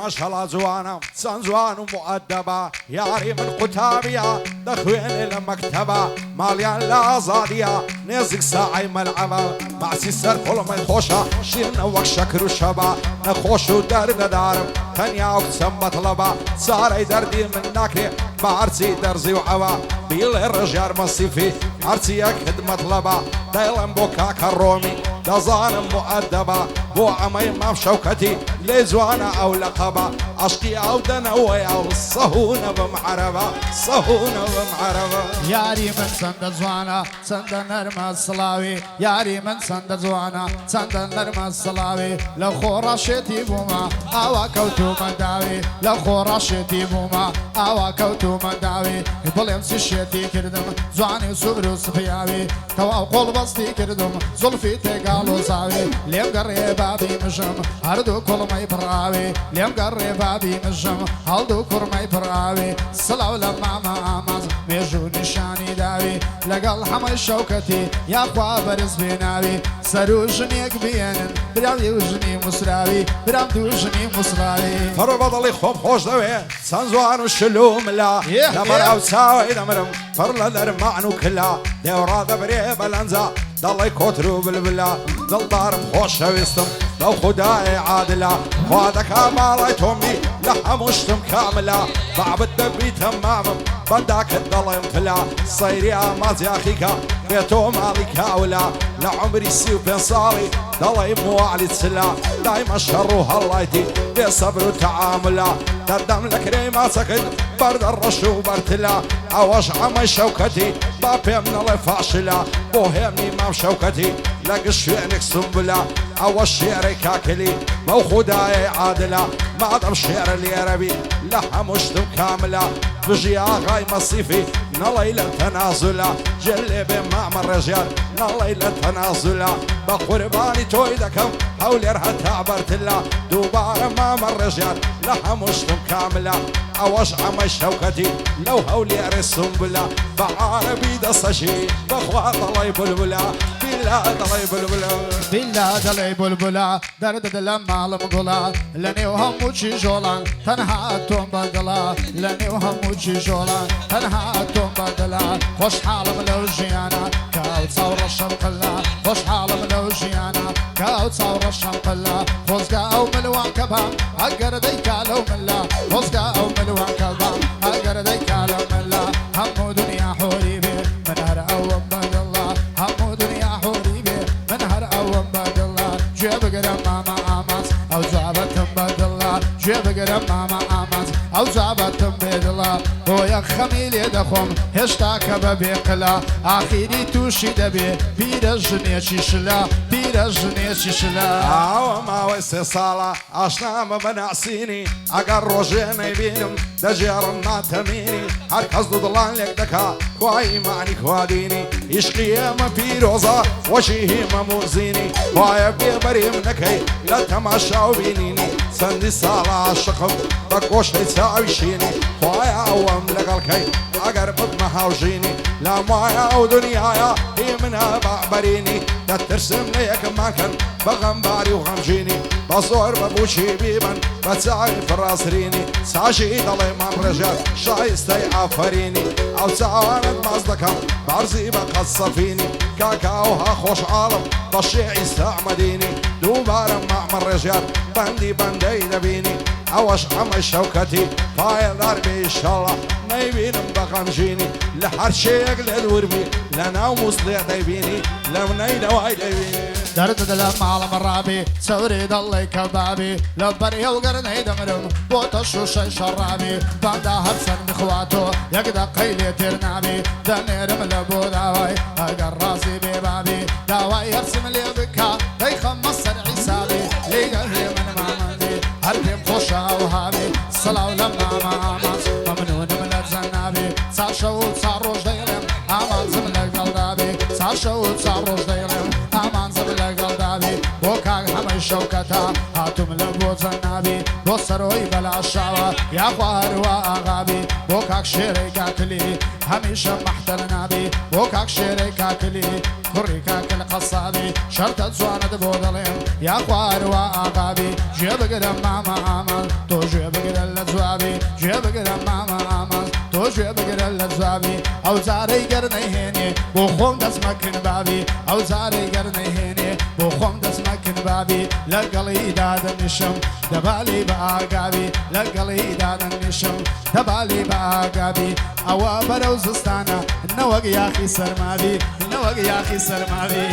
ما شاء الله زوانا سنزوان ومؤدبة ياري من قتابية دخوين المكتبة ماليان لازادية نزق ساعي ملعبة مع سيسر كل ما يخوشة شيرنا وشكر وشبا نخوش ودرد دارم تنيا وقسم بطلبة ساري دردي من ناكري بعرسي درزي وعبا بيل الرجال مصيفي عرسي خدمة طلبة دايلن بوكا كرومي دزان مؤدبة بو عمي مام شوكتي لزوانا او لقبة عشقي او دنوي او الصهونة بمعربة صهونة بمعربة ياري من سند زوانا سند نرمى الصلاوي ياري من سند زوانا سند نرمى الصلاوي لو خورشتي بوما اوا كوتو مداوي لو خورشتي بوما اوا كوتو مداوي بلم سشتي كردم زواني وسبرو صفياوي توا قول بسطي كردم زلفي تقالو زاوي ليم قريبا بي مجم هردو كل ما يبراوي ليم قريبا بي مجم هردو كل ما يبراوي صلاو لما ما امز ميجو نشاني داوي لقل حمي شوكتي يا اخوا برز بيناوي سروجني كبينن براوي وجني مسراوي برام دوجني مسراوي فربضلي خوب خوش دوي سنزوان وشلوم لا دمر ساوي دمرم فرلا درمعنو كلا دورا دبري بلنزا ضل كوترو بالبلا ضل دارم خوش ويستم لو خداي عادلة خوادك مالي تومي لحمشتم كاملة بعبد دبي تمامم بدك الضل يمتلا صيري اماز يا اخيكا بيتو مالي كاولا لعمري سيو بين صاري ضل يمو علي تسلا دايما شرو هلايتي بصبر وتعاملا تردم لك ريما سكت برد الرشو برتلا اوش عمي شوكتي بابي من الله فاشلا بوهمني مام شوكتي لقش عينك سنبلا اوش شعري كاكلي مو خداي عادلة ما ضم شعر اليربي لها مشتم كاملة بجي اغاي مصيفي نليلة تنازلة جلب مع الرجال نليلة تنازلة بقرباني تويدكم حولي رها تعبرت الله دوبار مام الرجال لها مشتم كاملة اوش عمي شوكتي لو هولي رسم بلا بعربي دصشي بخوات الله بلبلا بالله الله بلبلا بالله دلي بلبلا درد لما المقلا لني وهموشي جولان تنها توم بدلا لني وهموشي جولان تنها توم بدلا خوش حالم لو جيانا كاو تصور الشمقلا خوش حالم لو جيانا كاو تصور الشمقلا خوزقا او ملوان كبام اقر ديكا لو ملا خوزقا او ملوان كبام اقر ديكا لو ملا همو دنيا حوريبي من هر اوم بدلا همو دنيا حوريبي من هر اوم بدلا جيب قرم ماما اماز او زعبتم بدلا جيب قرم ماما اماز او زعبتم بدلا هو يا خميلي دخم هشتاك ببيقلا اخيري توشي دبي بيرجني شلا بيرجني شلا او ما وسي صالة اشنا ما بنعسيني اقر روجيني بينم دجيرنا تميني هركز ضلان لك دكا كواي معني كواديني يشقي ما بيروزا وشيه ما موزيني كواي بيبري منكي لا تماشى وبينيني سندي صالة عشقم بكوش يساوي شيني كواي اوام لقلكي اقر بطمة هاوجيني لا مايا او دنيايا هي منها بعبريني لا ترسم ليك ما كان بغنباري وغمجيني بصور ببوشي بيبن بتساعي في الراس ريني ساشي ضلي مام رجال شايستي عفريني او ساواند مصدكم بعرزي بقى الصفيني كاكاوها خوش عالم بشيع يستعمديني دوبارا مع الرجال بندي بندي دبيني اوش عمي شوكتي فايل ضربي ان شاء الله ما يبين بغمجيني لحر شيق للوربي لنا ومصلي دايبيني لمنينا واي دايبيني درد لما على مرابي سوري ضلي كبابي لبري وقرني دمرم بوتشو شي شرابي بعد هرسن بخواتو يقدر قيلي ترنابي دنيرم لبو داوي اقر راسي ببابي داوي يرسم لي بكا يخمص عيسابي ليقهي من مامندي هربي مخوشا وهابي صلاة لما ما اماز ممنون من الزنابي صار شو صار روج ديلم امان زملك قلبي صار شو صار روج ديلم امان زملك قلبي وكاك حمي شوكتا هاتم لبو زنابي بصروي بلا الشعوى يا خوار واغابي وكاك شريكا كلي هميشه محتل نابي وكاك شريكا كلي كريكا كل قصابي شرطة زواند بودلين يا خوار وآقابي جيب قرم ماما عمل تو جيب قرم لزوابي جيب قرم ماما عمل تو جيب قرم لزوابي أو زاري قرني هيني بوخوم دسمكن بابي أو زاري قرني هيني بوخوم دسمكن بابي لقلي داد النشم دبالي بآقابي لقلي داد النشم دبالي بآقابي أو بروزستانا النوق يا أخي سرمابي النوق يا أخي سرمابي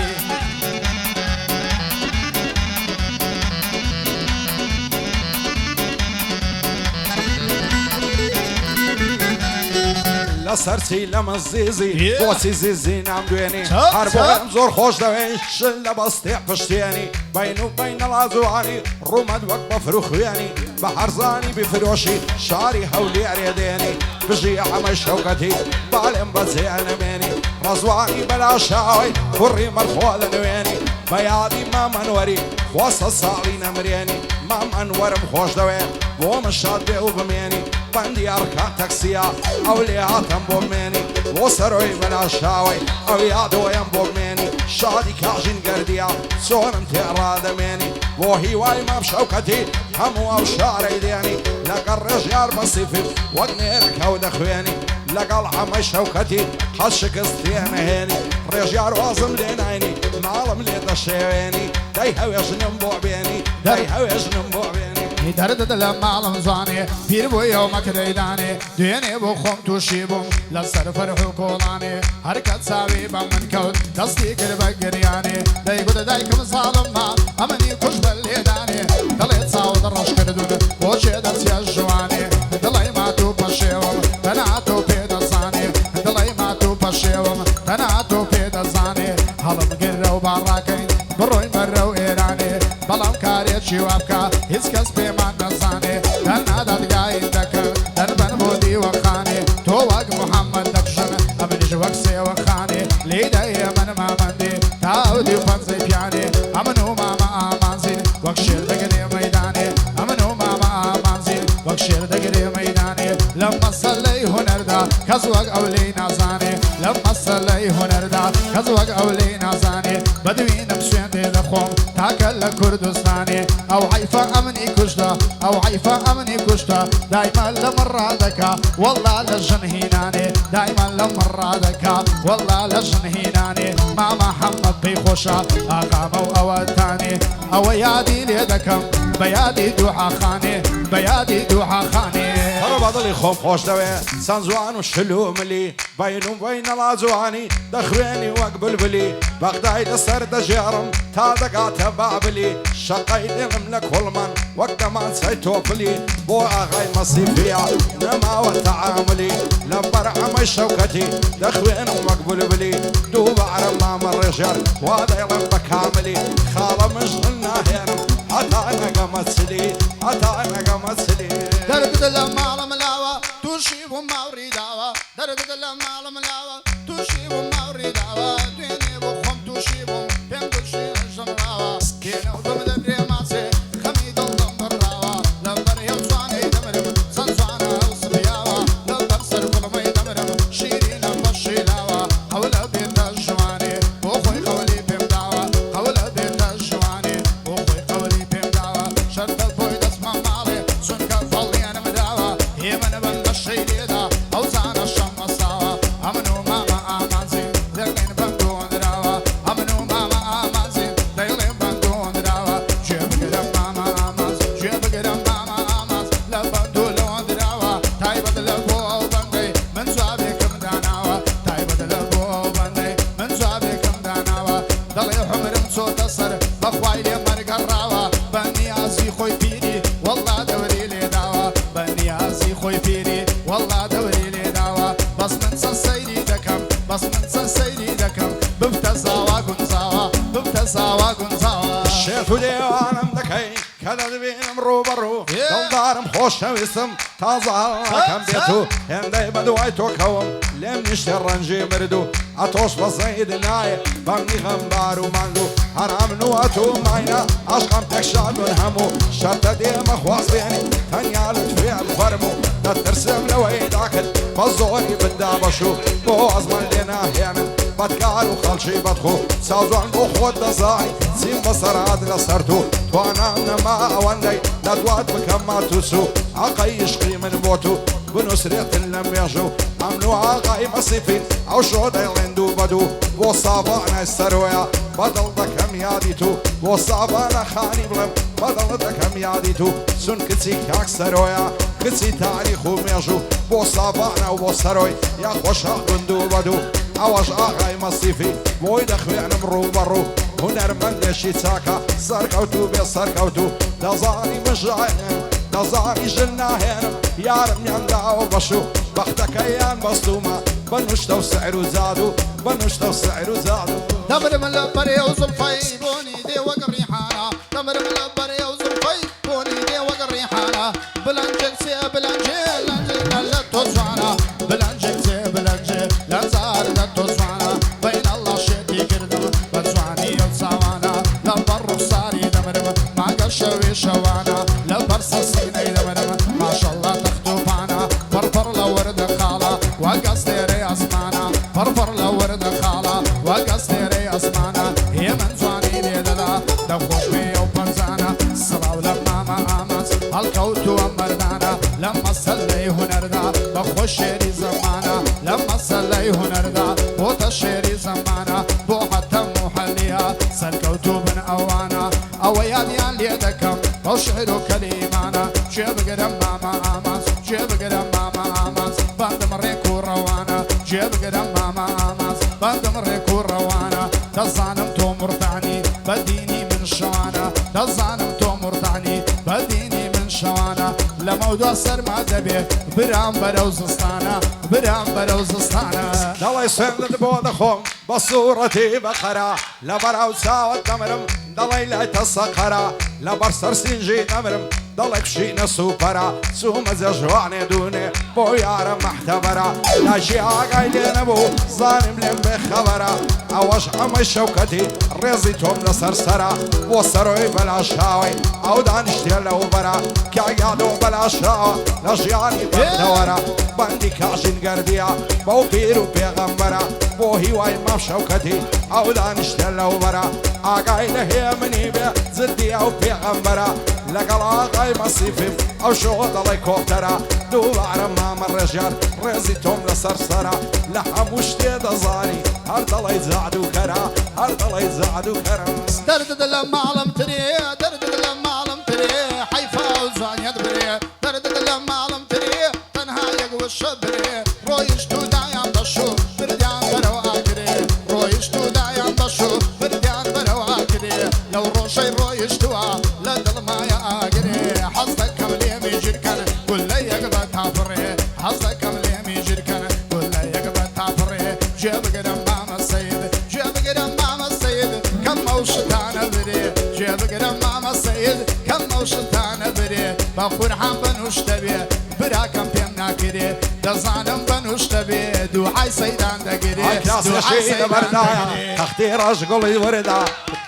لسرچی لمزیزی بوسی زیزی نام دوینی هر بوم زور خوش دوین شل بستی پشتیانی بینو بین لازوانی رومد وقت بفروخیانی بحرزانی بفروشی شاری حولی عریدینی بجی عم شوکتی بالم بزیان مینی رزوانی بلا شاوی فری مرخوال نوینی بیادی ما منوری واسه سالی نمرینی ما منورم خوش دوین بوم شاد بیو بمینی بندی ارکان تاکسیا اولیاتم بومینی وسروی بلا شاوی او یادویم بومینی شادی کاجین گردیا سونم تیراد مینی وهی وای مام شوکتی همو او شاری دینی لقر رجال بصیفی وقنیرک او دخوینی لقل عم شوكتي حشك استيان هيني رجال وازم لينايني معلم ليدا شيويني دايها ويجنم بوع بيني دايها ويجنم بوع بيني درد دلم معلم زاني بير بو يومك ريداني ديني بو خم توشيبم لسر فرحو كولاني حركت ساوي بمن كود دستي كربك جرياني داي قد دايكم صالما امني كش بالليداني دليت ساود الرش كردون وشي دس يجواني دلي ما تو بشيوم تناتو بيدا زاني دلي ما تو بشيوم تناتو بيدا زاني هلم قرو باراكين بروي مرو ايراني بلام كاريت شوابكا هيس كس بيمان نزاني دنا دادقاي دكر دربن بودي وخاني توق محمد دكشن امني جوك سي وخاني ليدا يمن ما مندي تاودي فنزي بياني امنو ماما امانزين وكشير دقري ميداني امنو ماما امانزين وكشير دقري ميداني لما صلي هنردا كزوق اولي نازاني لما صلي هنردا كزوق اولي نازاني بدوين بسوين دخوم تاكل كردستاني او حيفا امني كشتا او حيفا امني كشتا دايما لمرادك والله لجنهيناني دايما لمرادك والله لجنهيناني مع محمد بيخوشا اقاموا اوتاني او يادي ليدكم بيادي دوحا خاني بيادي دوحا خاني بضلي خوم خوش دوي سنزوان وشلو ملي بينو بين لازواني دخويني وقبل بلي بغداي دسر دجارم تادقا تبابلي شقاي دملك هلمن وقت ما نسيتو بلي بو اغاي مصيفيا نما وتعاملي لبر عمي شوكتي دخوين وقبل بلي دوب عرم ما الرجال وهذا يلبك كاملي خاله مشغلنا هنا حتى انا قمت سلي حتى انا قمت سلي درد دلم معلم لاوا توشيب وماوري داوا درد دلم معلم لاوا توشيب وماوري داوا ديني بخم توشيب بين توشي الجمراوا كينو بمدري ماسي خميد الضم براوا لبر يوصاني دمرم سنسوانا وصبياوا لبر سرقل مي دمرم شيرين بشيلاوا حول بيت الجواني وخوي قولي بيم داوا حول بيت الجواني وخوي قولي بيم داوا شرط البوي دسمع مالي سنك فالي انا مداوا يمن بن الشيء دا اوزان الشم الصاوا امنو ماما امانزين دلين بندون دراوا امنو ماما امانزين دلين بندون دراوا جيب قدم ماما امانز جيب قدم ماما امانز لبندو لون دراوا تايبت لبو بندي من زوابكم داناوا تايبت لبو بندي من زوابكم داناوا دلي حمر مصوت الصر بخوايلي مرقراوا بني ازي خوي بيري والله دوري لي داوا بني ازي خوي بيري والله دوري لي داوا بس من سيري دكم بس من سيري دكم ببتساوا قنزاوا ببتساوا قنزاوا الشيخ ديوانم دكي كذا بينم روبرو دلدارم خوش ويسم تازال كم بيتو هندي بدويتو كوم لم نشتر رنجي مردو اتوش بزيد ناي بمني غمبار ومانجو حرام نواتو ماينا عشقم تكشاد والهمو شرط ديم اخواص بيني تنيالت في الفرمو تترسم لويد عكد فالزوري بالدابشو بو ازمان لنا هيمن بەدکار و خەڵکی بەدخۆ چاوجوان بۆ خۆت دەزای چیم بەسەرات لەسەر تۆ توانام نەما ئەوەندەی لە دوات بکەم ماتوس و ئاقای عشقی من بۆ تو بنووسرێتن لە مێژە و ئەمن و ئاقای مەسیفین ئەو شۆ دەیڵێن دوو بەدوو بۆ ساڤانە سەرۆیە بەدڵ دەکەم یادی تو بۆ ساڤانە خانی بڵێم بەدڵ دەکەم یادی تو سون کچی کاک سەرۆیە کچی تاریخ و مێژوو بۆ ساڤانە و بۆ سەرۆی یا خۆشە گوند و بەدوو ئەوەش ئاقای مەسیفی بۆی دەخوێنم ڕووبەڕوو هونەرمەندێکی چاکە سەرکەوت و بێ سەرکەوت و دەزانی مژایەن دەزانی ژن ناهێنم یارمیان داوە بەش و بەختەکەیان بەستومە بە نوشتە و سعر و زاد و بە نوشتە و سعر و زاد و دەبرم لە بەرێ و زولفەی بۆنی دێ وەک ڕیحانە دەبرم لە بەرێ و زولفەی بۆنی دێ وەک ڕیحانە بلەنجێک سێ بلەنجێ لەنجێکە لە تۆ جوانە بلەنجێک سێ بلەنجێ لەنجار لە تۆ جوانە بەین ئەڵڵا شێتی کردم بە جوانی ئەو چاوانە لە بەڕ ڕوخساری دەبرم ماگە شەوێ شەوانە لە بەر سەسینەی دەبرم ماشەڵڵا تەختوپانە پڕپڕ لە وەردە خاڵە وەگەستێرەی ئەسمانە پڕپڕ لە وەردە خاڵە وەگەستێرەی ئەسمانە هێ من جوانی لێدەدا دەخۆش بێ ئەو پەنجانە سڵاو لە مامە ئاماچ هەڵکەوتووە مەردانە لە مەسەلەی هونەردا بەخۆش شێری زەمانە لە مەسەلەی هونەردا بۆتە شێری زەمانە بۆ حەتەم و حەلیە سەرکەوتوو بن ئەوانە ئەوە یادیان لێ دەکەم بەو شعر و کەلیمانە گوێ بگرم مامە ئاماچ گوێ بگرم مامە ئاماچ بەندم ڕێک و ڕەوانە گوێ بگرم مامە ئاماچ بەندم ڕێک و ڕەوانە دەزانم تۆ مورتانی بە دینی من شەوانە دەزانم تۆ مورتانی بە دینی من شەوانە لەمە دوا سەرما دەبێ برام بەرەو زستانە برام بەرەو زستانە دەڵێ سوێندت بۆ دەخۆم بە سوورەتی بەقەرە لە بەراو چاوت دەمرم دەڵێ لایتە سەقەرە لە بەر سەرسینجی دەمرم دەڵێ پشینە سوپەرە چوومەجە ژوانێ دوونێ بۆ یارە مەحتەبەرە لاشی ئاگای لێ نەبوو زانیم لێم بێ خەبەرە ئەوەش ئەمەی شەوکەتی ڕێزی تۆم لەسەر سەرە بۆ سەرۆی بەلاشاوی ئەو دانیشتێ لەو بەرە کاگادۆ بەلاشاوە لە ژیانی بەختەوەرە بەندی کاشین گەردیە بەو پیر و پێغەمبەرە بۆ هیوای مەم شەوکەتی ئەو دانیشتێ لەو بەرە ئاگای لە هێ منی بێ جدی ئەو پێغەمبەرە لەگەڵ ئاقای مەسیفیم ئەو شۆ دەڵێ کۆفتەرە دووبارە مامە ڕێژیان ڕێزی تۆم لەسەر سەرە لە هەموو شتێ دەزانی هەر دەڵێ جادوکەرە هەر دەڵێ جادوکەرە دەردت لە ماڵم ترێ دەردت لە ماڵم ترێ حەیفا و جوانیەت برێ دەردت لە ماڵم ترێ تەنها یەک وشە برێ ڕۆیشت و دایان بەشو بردیان بەرەو ئاگرێ ڕۆیشت و دایان بەشو بردیان بەرەو ئاگرێ لەو ڕۆژەی ڕۆیشتووە لە دڵمایە ئاگرێ حەز دەکەم لێمی ژیرکەن گول لە یەک بە تاپڕێ حەز دەکەم لێمی ژیرکەن گول لە یەک بە تاپڕێ گوێ بگرم مامە سەید گوێ بگرم مامە سەید کەم ئەو شتانە برێ گوێ بگرم مامە سەید کەم ئەو شتانە برێ بە قورحان بەنوشتە بێ براکەم پێم ناکرێ دەزانم بەنوشتە بێ دووحای سەیدان دەگرێ کاسێشی لەبەردایە تەختی ڕەشگوڵی وەردا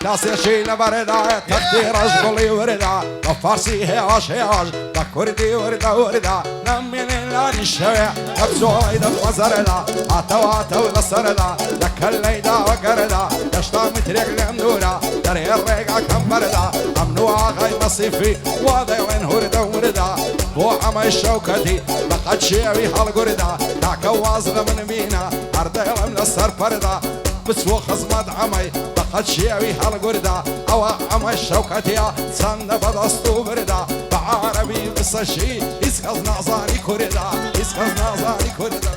کاسێشی لەبەردایە تەختی ڕەشگوڵی وەردا بە فارسی هێواش هێواش بە کوردی وەردە وەردا نەمێنێ لانی شەوێ بە بزۆڵی دەخوەزەردا هاتەواتە و لەسەردا لە کەلەی داوەگەردا هێشتا مترێک لێم دوورە دەرێ ڕێگاکەم بەردا ئەمن و ئاغای مەسیفی وا دەیڵێن هوردا ووردا بۆ ئەمەی شەوکەتی بەقەت شێوی هەڵگوردا تاکە واز لە من بینە هەر دەیڵم لەسەر پەردا بچوە خزمەت ئەمەی بەقەت شێوی هەڵگوردا ئەوە ئەمەی شەوکەتیە چەندە بەدەست و بردا بە عەرەبی بسەشی هیچ کەس نازانی کووردا هیچ کەس نازانی کووردا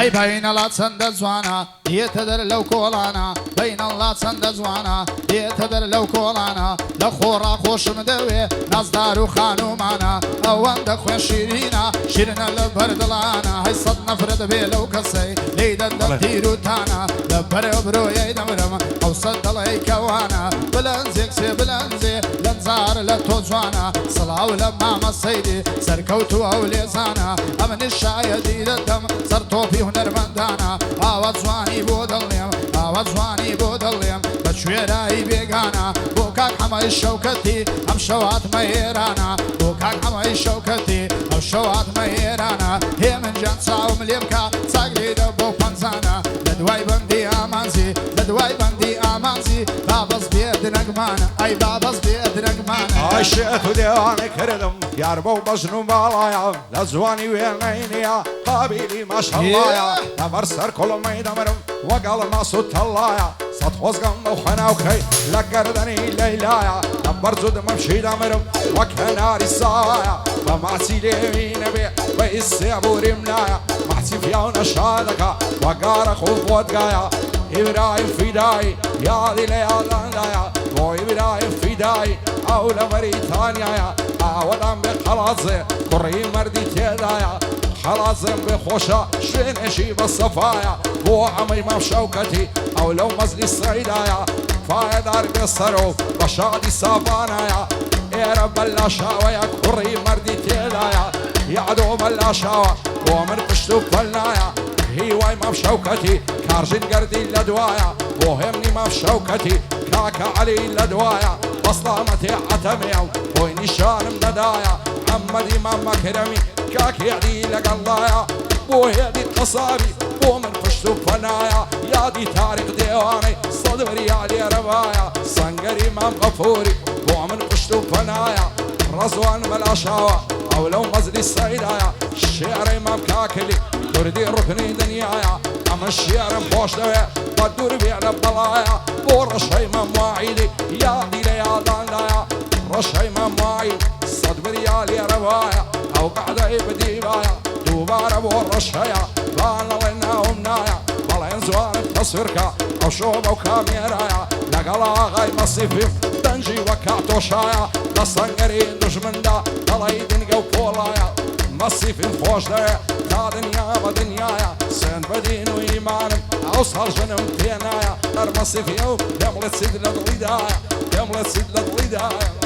ئەی بەینەڵا چەندە جوانە دێتە دەر لەو کۆڵانە بەینەڵا چەندە جوانە دێتە دەر لەو کۆڵانە لە خۆڕا خۆشم دەوێ نازدار و خانومانە ئەوەندە خوێن شیرینە شیرنە لە بەردڵانە هەی سەد نەفرەت بێ لەو کەسەی لێی دەدە تیرروتانە لە بەرەو برۆیەی دەمرم ئەو سەد دەڵێ کەوانە بلەنجێک سێ بلەنجێ لەنجار لە تۆ جوانە سڵاو لە مامە سەیدی سەرکەوتووە و لێزانە ئەمنی شایەدی دەدەم سەر تۆپی هونە هونەرمەندانە ئاوا جوانی بۆ دڵێم ئاوا جوانی بۆ دڵێم بە کوێرایی بێگانە بۆ کاک حەمای شەوکەتی ئەم شەواتمە ئێرانە بۆ کاک حەمای شەوکەتی ئەو شەواتمە ئێرانە هێ من جان چاوم لێ بکە چاک لێدە بۆ پەنجانە لە دوای بەندی ئامانزی لە دوای بەندی ئامانزی بابەز بێ درەنگمانە ئەی بابەز بێ درەنگمانە عاشق و دیوانه کردم یار بو بجن و بالایا لزوانی وینینیا قابلی ماشالله نبر سر کلمی دمرم وقال ما سوت الله صد خوزقم و خناوكي لقردني ليلايا نبر زود ممشي دمرم وكناري سايا ومعسي ليمين بي ويسي ابوري ملايا معسي فيانا شادكا وقارق وفوتقايا إبراهيم فداي يا دي ليالانايا وإبراهيم فداي أولى بريطانيا أولم بخلاصي كري مردي تيدايا خلاصم بخوشة شنشي بالصفايا بو عمي ما شوكتي أو لو مزلي الصيدايا فايدار بيصرو بشادي صافانايا يا رب اللاشاويا كري مردي تيدايا يعدو باللاشاوة ومن قشتو فلنايا هي واي ما بشوكتي كارجين قردي لدوايا وهمني ما بشوكتي كاكا علي لدوايا بصلامتي عتمي وين نشان مدايا محمد امام كرمي كاكي علي لقلايا بو هيدي القصابي بو من فشتو فنايا يا دي تاريخ ديواني صدري علي ربايا سنقري امام غفوري بو من فشتو فنايا رزوان ملاشاوة او لو مزلي السيدايا الشعر امام كاكلي تردي ركني دنيايا اما الشعر مخوش دوية بدور بيعلى بلايا بو رشي امام واعيدي يا دي ليالان دايا رشي امام واعيد صد بريال يا ربايا او قاعدة يبدي بايا دوبارة بو رشيا بانا لنا ومنايا بلا ينزوان بتصفركا او شوبة وكاميرايا لقلا غاي مصيفي دنجي وكاتو شايا لصنقرين دجمن دا دلاي دنقا وبولايا مصيفي خوش دا تا دنيا بدنيايا سن بدين وإيمانم أوصل جنم تينايا المصيفي يوم يملت سيد لدليدايا يملت سيد لدليدايا